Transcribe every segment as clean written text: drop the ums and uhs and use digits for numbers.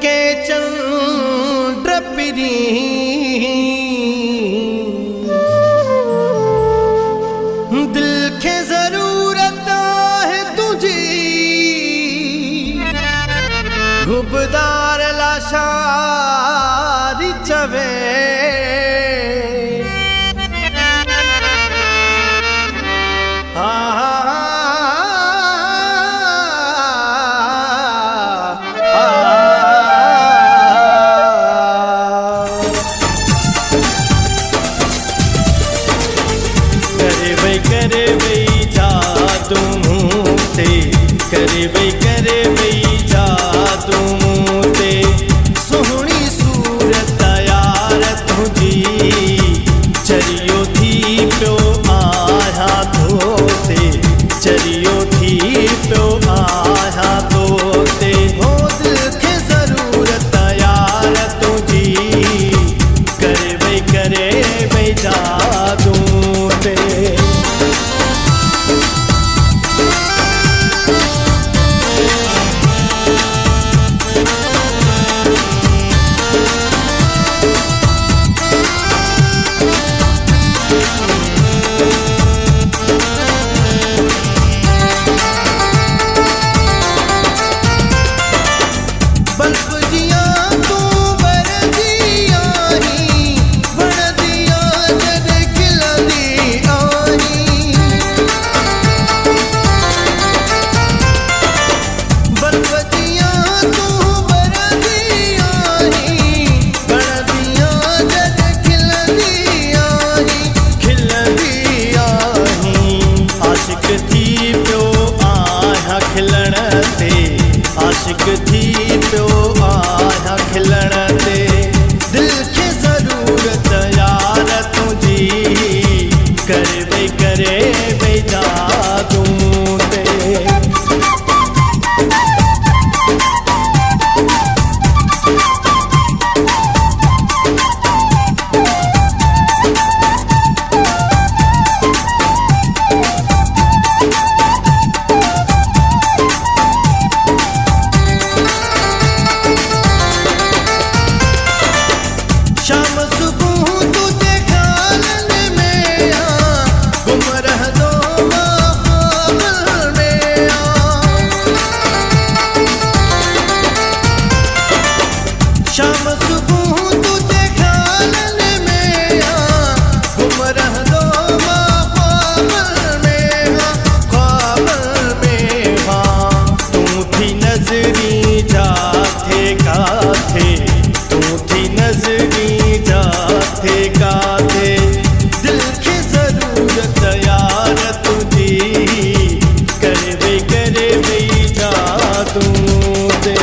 के चंद्र पिरी दिल के जरूरत है तुझी गुबदार लाशारी चवे करे वही जादू मूते करे वही जादू मूते सोहनी सूरत यार तुझी चरियो थी प्यो आया धोते चरियो थी प्यो आया धोते हो दिल के जरूरत यार तुझी करे वही जादू मूते आशिक थी प्यो आया खिलण ते दिल के जरूरत यार तुझी करे वही जादू ते दिल की जरूरत यार तुझी करे वही जादू दे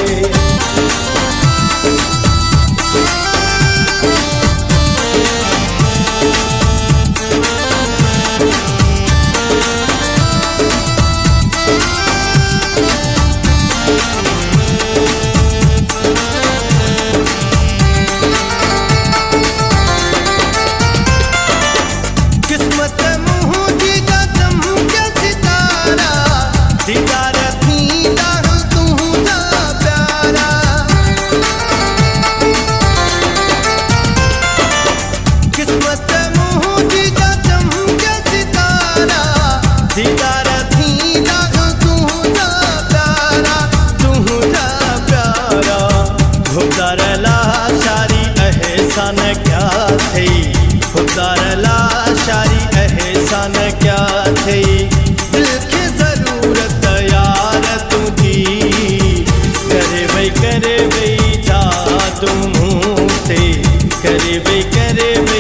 एहसान क्या थी खुदार लाशारी एहसान क्या थी दिल की जरूरत यार तुझी करे वही जादू मूते करे वही